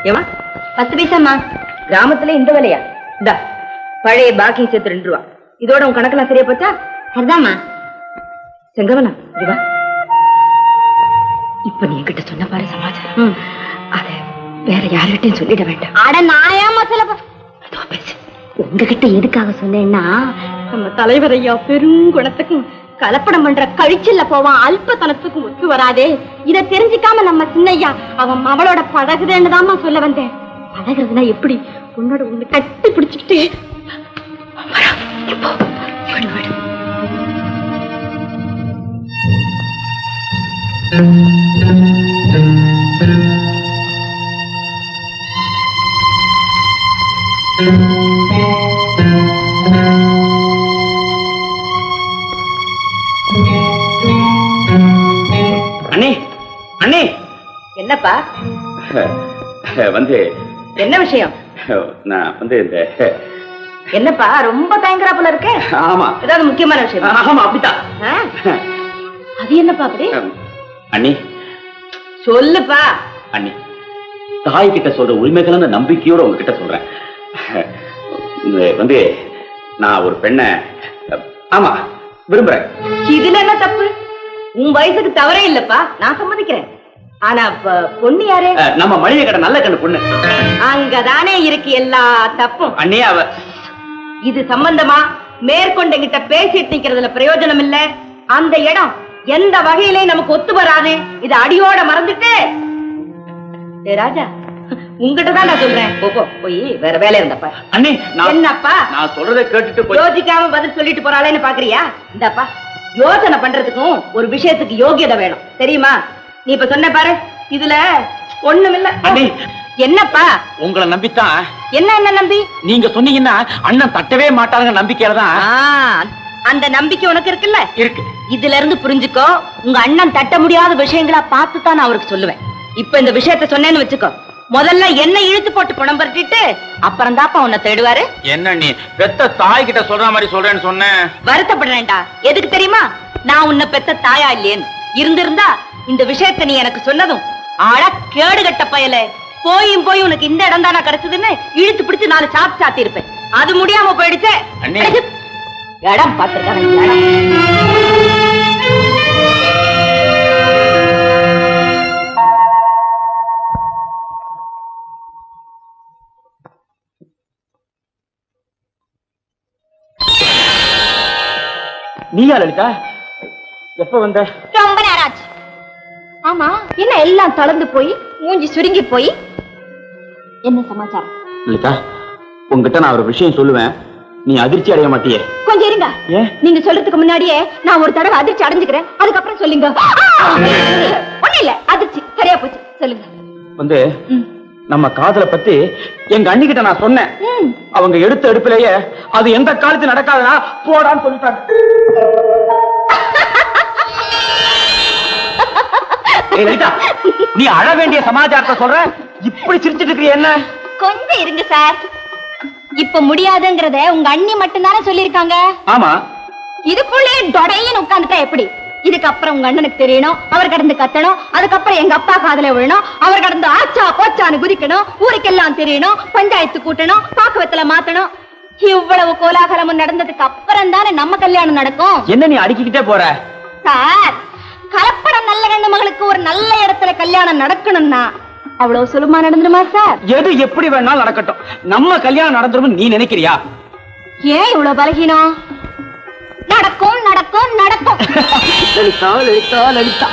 ஏமா 10 பைசாமா? கிராமத்துல இந்த விலையா? இந்தா பழைய பாக்கி சேர்த்து 2 ரூபா. இதோட உன் கணக்கெல்லாம் சரியா போச்சா? சரிதாம்மா. செங்கவனா இதுவா? இப்ப நீ என்கிட்ட சொன்ன பாரு சமாச்சாரம், அத வேற யார்கிட்டயும் சொல்லிட வேண்டாம். அட நான் ஏமா சொல்ல உங்ககிட்ட எதுக்காக சொன்னேன்னா, நம்ம தலைவர் ஐயா பெருங்குணத்துக்கும் கலப்படம் பண்ற கழிச்சல்ல போவான் அல்பத்தனத்துக்கும் ஒத்து வராதே. இத தெரிஞ்சுக்காம நம்ம சின்னையா அவன் அவளோட பழகுதேன்னு தாமா சொல்ல வந்தேன். பழகுறதுனா எப்படி? உன்னோட ஒண்ணு கட்டி பிடிச்சுக்கிட்டு அண்ணே அண்ணே. என்னப்பா வந்து என்ன விஷயம்? நான் வந்து இந்த என்னப்பா ரொம்ப தயங்குறாப்புல இருக்கு? ஆமா, ஏதாவது முக்கியமான விஷயம்? ஆமா அப்படித்தான். அது என்னப்பா அப்படி? அண்ணி சொல்லுப்பா. அண்ணி, தாய் கிட்ட சொல்ற உரிமைகள் நம்பிக்கையோட உங்ககிட்ட சொல்றேன். வந்து நான் ஒரு பெண்ணை ஆமா விரும்புறேன். இதுல என்ன தப்பு? உன் வயசுக்கு தவறே இல்லப்பா, நான் சம்மதிக்கிறேன். ஆனா பொண்ணு யாரு? நம்ம மளிகை கடை நல்ல கண்ணு பொண்ணு. அங்கதானே இருக்கு எல்லா தப்பும். அண்ணே அவ இது சம்பந்தமா மேற்கொண்ட கிட்ட பேசிட்டு நிக்கிறதுல பிரயோஜனம் இல்ல. அந்த இடம் எந்த வகையிலே நமக்கு ஒத்து வராது. இது அடியோட மறந்துட்டு ராஜா உங்ககிட்டதான் நான் சொல்றேன். போய் வேற வேலை இருந்தப்பா. அண்ணே என்னப்பா நான் சொல்றதை கேட்டுட்டு யோசிக்காம பதில் சொல்லிட்டு போறாளேன்னு பாக்குறியா? இந்தப்பா யோசனை பண்றதுக்கும் ஒரு விஷயத்துக்கு யோகியதை வேணும் தெரியுமா? நீ இப்ப சொன்ன பாரு, இதுல ஒண்ணுமில்ல. என்னப்பா உங்களை நம்பித்தான். என்ன நம்பி? நீங்க சொன்னீங்கன்னா அண்ணன் தட்டவே மாட்டாங்க நம்பிக்கையில தான். அந்த நம்பிக்கை உனக்கு இருக்குல்ல? இருக்கு. இதுல இருந்து புரிஞ்சுக்கோ, உங்க அண்ணன் தட்ட முடியாத விஷயங்களா பார்த்துதான் நான் அவருக்கு சொல்லுவேன். இப்ப இந்த விஷயத்த சொன்னேன்னு வச்சுக்கோ, முதல்ல என்ன இழுத்து போட்டு பணம் பரட்டிட்டு அப்புறம் தாப்பா உன்னை தேடுவாரு. என்ன நீ பெத்த தாய் கிட்ட சொல்ற மாதிரி சொல்றேன்னு சொன்னேன். வருத்தப்படுறேன்டா. எதுக்கு தெரியுமா? நான் உன்னை பெத்த தாயா இல்லையேன்னு. இருந்திருந்தா இந்த விஷயத்த நீ எனக்கு சொன்னதும் ஆள கேடு கட்ட பயல போய் உனக்கு இந்த இடம் தானா கிடைச்சதுன்னு இழுத்து பிடிச்சு 4 சாத்தி இருப்பேன். அது முடியாம போயிடுச்சு. இடம் பார்த்திருக்காங்க. நீயா லலிதா? எப்ப வந்த? ரொம்ப நேரம் ஆச்சு. ஆமா, என்ன எல்லாம் தளர்ந்து போய் மூஞ்சி சுருங்கி போய் என்ன சமாச்சாரம்? லலிதா, உங்ககிட்ட நான் ஒரு விஷயம் சொல்லுவேன், நீ அதிர்ச்சி அடைய மாட்டியே. கொஞ்சம் இருங்க. நீங்க சொல்றதுக்கு முன்னாடியே நான் ஒரு தடவை அதிர்ச்சி அடைஞ்சுக்கிறேன், அதுக்கப்புறம் சொல்லுங்க. ஒண்ணு இல்ல, அதிர்ச்சி சரியா போச்சு, சொல்லுங்க. வந்து நம்ம காதலை பத்தி எங்க அண்ணிக்கிட்ட நான் சொன்னேன். அவங்க எடுத்த எடுப்பிலேயே அது எந்த காலத்து நடக்காதுன்னா போடான்னு சொல்லிட்டாங்க. நீ அழ வேண்டிய சமாச்சாரத்தை சொல்ற, இப்படி சிரிச்சிட்டு இருக்கிற என்ன? கொஞ்சம் இருங்க சார். இப்ப முடியாதுங்கறத உங்க அண்ணி மட்டும் தானே சொல்லிருக்காங்க. ஆமா. இதுக்குள்ளே டொடையின்னு உட்கார்ந்துட்டா எப்படி? இதுக்கப்புறம் உங்க அண்ணனுக்கு தெரியணும், அவர் கடந்து கத்தணும், அதுக்கப்புறம் எங்க அப்பா காதல விழணும், அவர் கடந்து ஆச்சா போச்சான்னு குதிக்கணும், ஊருக்கெல்லாம் தெரியணும், பஞ்சாயத்து கூட்டணும், பாக்குவத்துல மாத்தணும். இவ்வளவு கோலாகலமும் நடந்ததுக்கு அப்புறம் தானே நம்ம கல்யாணம் நடக்கும். என்ன நீ அடிக்கிட்டே போற? சார், கலப்படம் நல்ல கண்ணு மகளுக்கு ஒரு நல்ல இடத்துல கல்யாணம் நடக்கணும்னா அவ்வளவு சுலமா நடந்துருமா சார்? எது எப்படி வேணாலும் நடக்கட்டும், நம்ம கல்யாணம் நடந்துரும் நீ நினைக்கிறியா? ஏன் இவ்வளவு பலகீனம்? நடக்கும் நடக்கும் நடக்கும். லலிதா லலிதா லலிதா.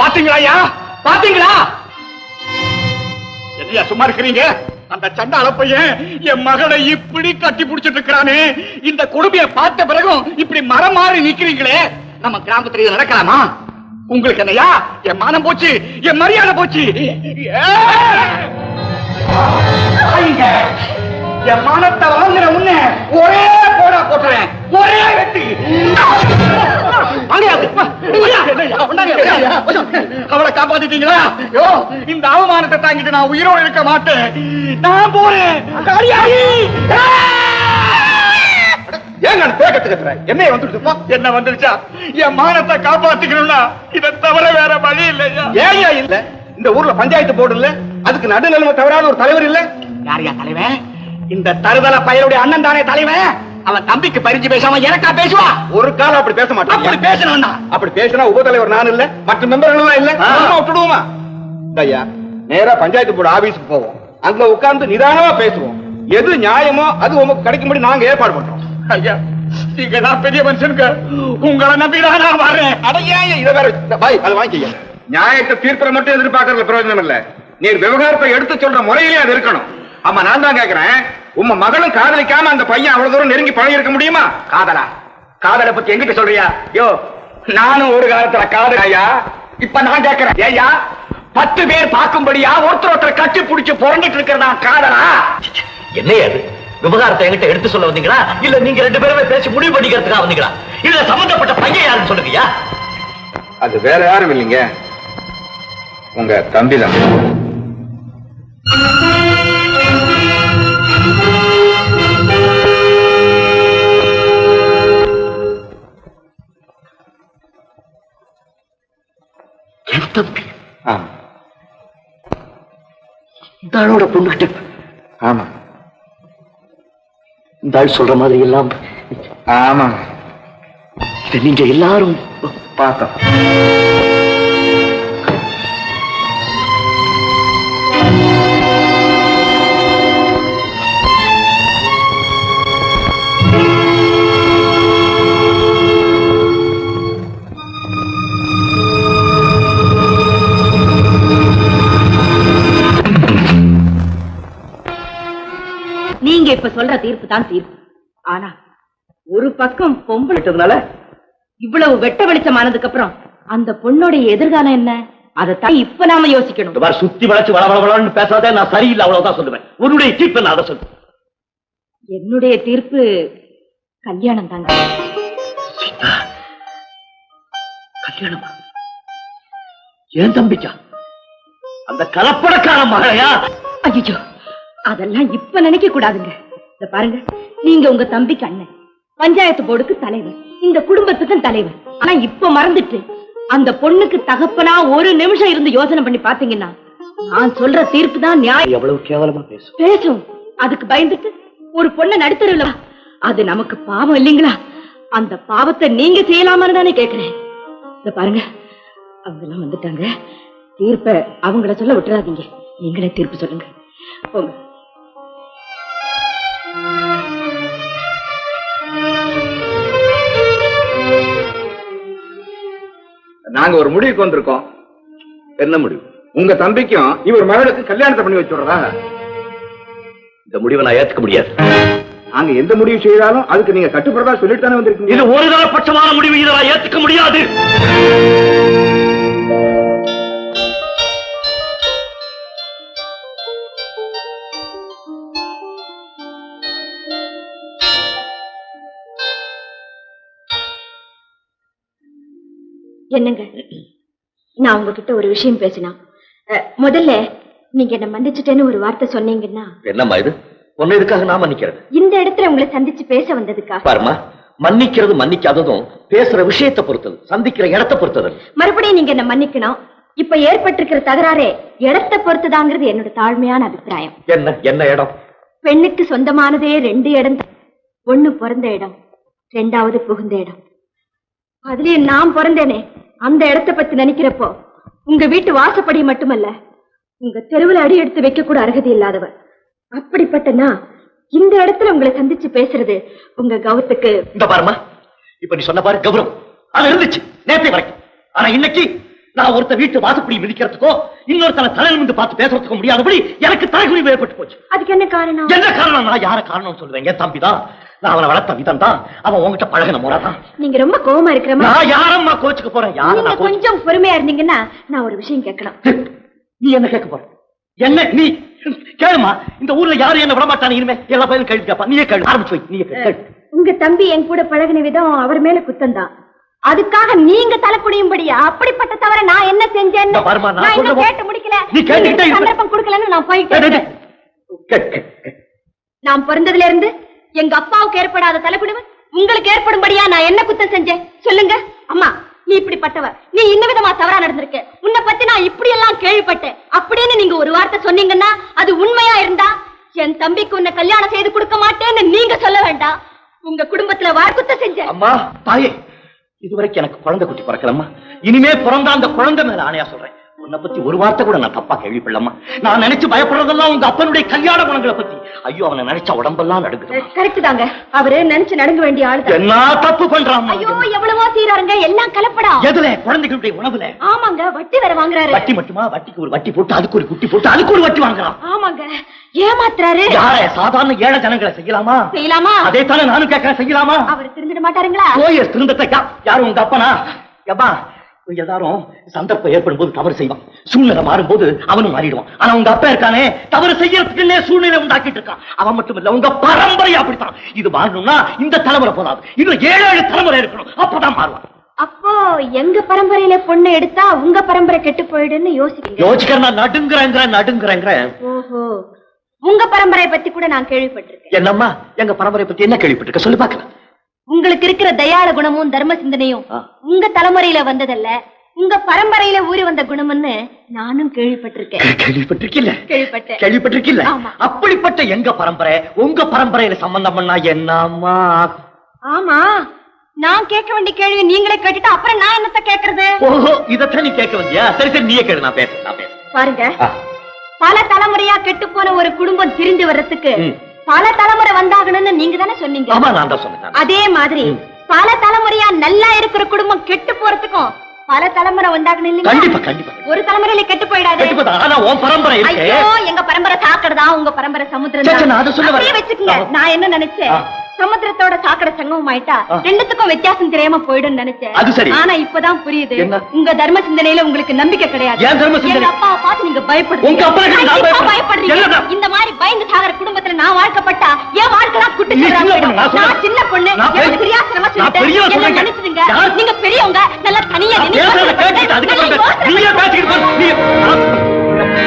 பாத்தீங்களா? பாத்தீங்களா? எதையா சும்மா இருக்கிறீங்க? அந்த சண்டாள பையன் என் மகளை இப்படி கட்டி பிடிச்சிட்டு இருக்கிறானே, இந்த கொடுமையை பார்த்த பிறகும் இப்படி மரம் மாறி நிக்கிறீங்களே, நம்ம கிராமத்துல இது நடக்கலாமா? உங்களுக்கு என்னையா என் மானம் போச்சு, என் மரியாதை போச்சு. என் மானத்தை வாங்குற முன்ன ஒரே போடா போட்டுறேன், ஒரே வெட்டி. அவளை காப்பாத்திட்டீங்களா? இந்த அவமானத்தை தாங்கிட்டு நான் உயிரோடு இருக்க மாட்டேன். நான் போறேன். ஏங்க பேக்கத்துக்கு என்ன வந்துருச்சா? என் மானத்தை காப்பாத்திக்கணும்னா இதை தவிர வேற வழி இல்லையா? ஏன் இல்ல? இந்த ஊர்ல பஞ்சாயத்து போர்டு இல்ல, அதுக்கு நடுநிலைமை தவறான ஒரு தலைவர் இல்ல. யாரையா தலைவன்? இந்த தருதல பயலுடைய அண்ணன் தானே தலைவன். அவன் தம்பிக்கு பறிஞ்சு பேசாம எனக்கா பேசுவா? ஒரு காலம் அப்படி பேச மாட்டான். அப்படி பேசணும். அப்படி பேசினா உபதலைவர் நான் இல்ல, மற்ற மெம்பர்கள் இல்ல, விட்டுடுவோமா? ஐயா, நேரா பஞ்சாயத்து போர்டு ஆபீஸுக்கு போவோம். அங்க உட்கார்ந்து நிதானமா பேசுவோம். எது நியாயமோ அது உங்களுக்கு கிடைக்கும்படி நாங்க ஏற்பாடு பண்றோம். ஐயா, நீங்க நான் பெரிய மனுஷனுக்கு உங்களை நம்பிதான் நான் வர்றேன். அடையா இதை வேற பாய், அதை வாங்கிக்க. நியாயத்தை தீர்ப்பை மட்டும் எதிர்பார்க்கறது பிரயோஜனம் இல்ல. நீர் விவகாரத்தை எடுத்து சொல்ற முறையிலே அது இருக்கணும். ஆமா, நான் தான் கேக்குறேன். உங்க மகளும் காதலிக்காம அந்த பையன் அவ்வளவு தூரம் நெருங்கி பழகி இருக்க முடியுமா? காதலா? காதலை பத்தி எங்கிட்ட சொல்றியா? யோ, நானும் ஒரு காலத்துல காதலையா. இப்ப நான் கேக்குறேன், ஏயா 10 பேர் பார்க்கும்படியா ஒருத்தர் கட்டி பிடிச்சு புறங்கிட்டு இருக்கிறதா காதலா? என்னையா அது? விவகாரத்தை என்கிட்ட எடுத்து சொல்ல வந்தீங்களா, இல்ல நீங்க 2 பேருமே பேசி முடிவு பண்ணிக்கிறதுக்காக வந்தீங்களா? இல்ல சம்பந்தப்பட்ட பையன் யாருன்னு சொல்லுங்கயா. அது வேற யாரும் இல்லைங்க, உங்க தம்பிதான். இந்த ஆளோட பொண்ணுகிட்ட? ஆமா. இந்த ஆள் சொல்ற மாதிரி எல்லாம்? ஆமா. இதை நீங்க எல்லாரும் பார்த்தோம். நீங்க இப்ப சொல்ற தீர்ப்பு தான் தீர்ப்பு. ஆனா ஒரு பக்கம் பொம்பளைனால இவ்வளவு வெட்ட வெளிச்சமானதுக்கு அப்புறம் அந்த பொண்ணோடைய எதிர்காலம் என்ன? அதைத்தான் இப்ப நாம யோசிக்கணும். சுத்தி வளைச்சு வளவளன்னு பேசாத, நான் சரியில்லை அவ்வளவுதான் சொல்லுவேன். உன்னுடைய தீர்ப்பு நான் அதை சொல்லு. என்னுடைய தீர்ப்பு கல்யாணம் தாங்க. கல்யாணமா? ஏன் தம்பிக்கா? அந்த கலப்படக்கார மகளையா? ஐயோ, அதெல்லாம் இப்ப நினைக்க கூடாதுங்க. இத பாருங்க, நீங்க உங்க தம்பிக்கு அண்ணன், பஞ்சாயத்து போர்டுக்கு தலைவர், இந்த குடும்பத்துக்கும் தலைவர். ஆனா இப்ப மறந்துட்டு அந்த பொண்ணுக்கு தகப்பனா ஒரு நிமிஷம் இருந்து யோசனை பண்ணி பாத்தீங்கன்னா நான் சொல்ற தீர்ப்பு தான் நியாயம். எவ்வளவு கேவலமா பேசும். அதுக்கு பயந்துட்டு ஒரு பொண்ணை நடுத்தருல, அது நமக்கு பாவம் இல்லைங்களா? அந்த பாவத்தை நீங்க செய்யலாமான்னு தானே கேக்குறேன். இத பாருங்க, அவங்க எல்லாம் வந்துட்டாங்க. தீர்ப்ப அவங்கள சொல்ல விட்டுறாதீங்க, நீங்களே தீர்ப்பு சொல்லுங்க. போங்க. நாங்க ஒரு முடிவுக்கு வந்திருக்கோம். என்ன முடிவு? உங்க தம்பிக்கும் இவர் மகளுக்கு கல்யாணத்தை பண்ணி வச்சுடுறதா? இந்த முடிவை நான் ஏத்துக்க முடியாது. நாங்க எந்த முடிவு செய்தாலும் அதுக்கு நீங்க கட்டுப்படுறதா சொல்லிட்டு தானே வந்திருக்கீங்க. இது ஒருதலை பட்சமான முடிவு, இதை நான் ஏத்துக்க முடியாது. என்னங்க, நான் உங்ககிட்ட ஒரு விஷயம் பேசினா, முதல்ல நீங்க என்ன மன்னிச்சுட்டேன்னு ஒரு வார்த்தை சொன்னீங்கன்னா. என்னம்மா இது? ஒன்னு இதுக்காக நான் மன்னிக்கிறது? இந்த இடத்துல உங்களை சந்திச்சு பேச வந்ததுக்கா? பாருமா, மன்னிக்கிறது மன்னிக்காததும் பேசுற விஷயத்தை பொறுத்தது, சந்திக்கிற இடத்தை பொறுத்தது. மறுபடியும் நீங்க என்ன மன்னிக்கணும். இப்ப ஏற்பட்டிருக்கிற தகராறே இடத்தை பொறுத்துதாங்கிறது என்னோட தாழ்மையான அபிப்பிராயம். என்ன என்ன இடம்? பெண்ணுக்கு சொந்தமானதே 2 இடம். ஒண்ணு பிறந்த இடம், 2வது புகுந்த இடம். அதுலயே நான் பிறந்தேனே, அந்த இடத்தை பத்தி நினைக்கிறப்போ உங்க வீட்டு வாசப்படி மட்டுமல்ல, உங்க தெருவில் அடி எடுத்து வைக்க கூட அருகதை இல்லாதவர். அப்படிப்பட்டனா இந்த இடத்துல உங்களை சந்திச்சு பேசுறது உங்க கௌரவத்துக்கு. இந்த பாருமா, இப்ப நீ சொன்ன பாரு கௌரவம், அது இருந்துச்சு நேற்று வரைக்கும். ஆனா இன்னைக்கு நான் ஒருத்த வீட்டு வாசப்படி மிதிக்கிறதுக்கோ இன்னொருத்தனை தலையிலிருந்து பார்த்து பேசுறதுக்கோ முடியாதபடி எனக்கு தலைகுனிவு ஏற்பட்டு போச்சு. அதுக்கு என்ன காரணம்? என்ன காரணம்? நான் யார காரணம் சொல்லுவேன்? என் தம்பிதான். நான் அவனை வளர்த்த விதம் தான், அவன் உன்கிட்ட பழகின முறை தான். நீங்க ரொம்ப கோவமா இருக்கிற மாதிரி. நான் யாரம்மா கோச்சுக்க போறேன்? நீங்க கொஞ்சம் பொறுமையா இருந்தீங்கன்னா நான் ஒரு விஷயம் கேட்கணும். நீ என்ன கேட்க போற? என்ன நீ கேளுமா? இந்த ஊர்ல யாரும் என்ன விட மாட்டானே, இனிமே எல்லா பையனும் கேள்வி கேட்பா. நீயே கேள்வி ஆரம்பிச்சு வை. நீயே கேளு. உங்க தம்பி என் கூட பழகின விதம் அவர் மேல குத்தம் தான். அதுக்காக நீங்க தலை குடியும்படியா? அப்படிப்பட்ட தவிர நான் என்ன செஞ்சேன்னு இந்த பாரும்மா, நான் நான் இன்னும் சொல்றேன். கேட்டு முடிக்கல. நீ கேட்டுக்கிட்டே இரு. சந்தர்ப்பம் கொடுக்கலன்னு நான் போயிட்டேன். நான் பிறந்ததுல இருந்து எங்க அப்பாவுக்கு ஏற்படாத தலைக்குடிவு உங்களுக்கு ஏற்படும்படியா நான் என்ன குத்தம் செஞ்சேன் சொல்லுங்க. அம்மா, நீ இப்படிப்பட்டவ, நீ இந்த விதமா தவறா நடந்திருக்க, உன்னை பத்தி நான் இப்படி எல்லாம் கேள்விப்பட்டேன் அப்படின்னு நீங்க ஒரு வார்த்தை சொன்னீங்கன்னா அது உண்மையா இருந்தா என் தம்பிக்கு உன்னை கல்யாணம் செய்து கொடுக்க மாட்டேன்னு நீங்க சொல்ல வேண்டாம். உங்க குடும்பத்துல வார்க்குத்தம் செஞ்ச. அம்மா தாயே, இதுவரைக்கும் எனக்கு குழந்தை குட்டி பிறக்கலம்மா. இனிமே பிறந்தா அந்த குழந்தை மேல ஆணையா சொல்றேன், உன்னை பத்தி ஒரு வார்த்தை கூட நான் தப்பா கேள்விப்படலம்மா. நான் நினைச்சு பயப்படுறதெல்லாம் உங்க அப்பனுடைய கல்யாண குணங்களை பத்தி. ஐயோ, அவனை நினைச்சா உடம்பெல்லாம் நடுங்குது. கரெக்ட் தாங்க, அவரு நினைச்சு நடுங்க வேண்டிய ஆளு. என்ன தப்பு பண்றான்? ஐயோ, எவ்வளவோ செய்யறாருங்க, எல்லாம் கலப்படம். எதுல? குழந்தைகளுடைய உணவுல. ஆமாங்க, வட்டி வேற வாங்குறாரு. வட்டி மட்டுமா? வட்டிக்கு ஒரு வட்டி போட்டு அதுக்கு ஒரு குட்டி போட்டு அதுக்கு ஒரு வட்டி வாங்குறான். ஆமாங்க, ஏமாத்துறாரு. யார? சாதாரண ஏழை ஜனங்களை செய்யலாமா? செய்யலாமா? அதே தானே நானும் கேட்கிறேன், செய்யலாமா? அவர் திருந்திட மாட்டாருங்களா? போய் திருந்தத்தை யாரும் உங்க அப்பனா? எப்பா, எல்லாரும் சந்தர்ப்பம் ஏற்படும் போது தவறு செய்வான், சூழ்நிலை மாறும்போது அவனும் மாறிடுவான். ஆனா உங்க அப்பா இருக்கானே, தவறு செய்யறதுக்குன்னே சூழ்நிலை உண்டாக்கிட்டு இருக்கான். அவன் மட்டும் இல்ல, உங்க பரம்பரை அப்படித்தான். இது மாறணும்னா இந்த தலைமுறை போதாது, இன்னும் 7 தலைமுறை இருக்கணும், அப்பதான் மாறுவான். அப்போ எங்க பரம்பரையில பொண்ணு எடுத்தா உங்க பரம்பரை கெட்டு போயிடுன்னு யோசிக்கிறேன். நடுங்குறேங்கிற. ஓஹோ, உங்க பரம்பரை பத்தி கூட நான் கேள்விப்பட்டிருக்கேன். என்னம்மா, எங்க பரம்பரை பத்தி என்ன கேள்விப்பட்டிருக்க? சொல்லி பாக்கலாம். உங்களுக்கு இருக்கிற தயாள குணமும் தர்ம சிந்தனையும் உங்க தலைமுறையில வந்ததல்ல, உங்க பரம்பரையில ஊறி வந்த குணம்னு நானும் கேள்விப்பட்டிருக்கேன். கேள்விப்பட்டிருக்கீல்ல? அப்படிப்பட்ட எங்க பரம்பரை உங்க பரம்பரையில சம்பந்தம் பண்ணா என்னம்மா? ஆமா, நான் கேட்க வேண்டிய கேள்வி நீங்களே கேட்டுட்டு அப்புறம் நான் என்னத்த கேக்குறது? ஓஹோ, இதத்தான் நீ கேட்க வந்தியா? சரி சரி, நீயே கேளு, நான் பேசுறேன். பாருங்க, பல தலைமுறையா கெட்டு போன ஒரு குடும்பம் திரிந்து வர்றதுக்கு பல தலைமுறை வந்தாகணும்னு நீங்க தானே சொன்னீங்க. ஆமா, நான் தான் சொன்னேன். அதே மாதிரி பல தலைமுறையா நல்லா இருக்கிற குடும்பம் கெட்டு போறதுக்கும் பல தலைமுறை வந்தாகணும் இல்லையா? கண்டிப்பா கண்டிப்பா. ஒரு தலைமுறையில கெட்டு போயிடாது. ஆனா உன் பரம்பரை இருக்கு. ஐயோ, எங்க பரம்பரை சாக்கடைதா, உங்க பரம்பரை சமுத்திரம் தான். வச்சுக்கோங்க. நான் என்ன நினைச்சேன், சமுத்திரத்தோட சாக்கடை சங்கமம் ஆயிட்டா ரெண்டுத்துக்கும் வித்தியாசம் தெரியாம போயிடும் நினைச்சேன். அது சரி. ஆனா இப்பதான் புரியுது, உங்க தர்ம சிந்தனையில உங்களுக்கு நம்பிக்கை கிடையாது. எங்க அப்பாவை பார்த்து நீங்க பயப்படுறீங்க. இந்த மாதிரி பயந்து சாகர குடும்பத்துல நான் வாழ்க்கப்பட்டா என் வாழ்க்கை குட்டி நான் சின்ன பொண்ணு, பிரியாசனமா சொல்லிட்டேன். நினைச்சிருங்க, நீங்க பெரியவங்க, நல்லா தனியா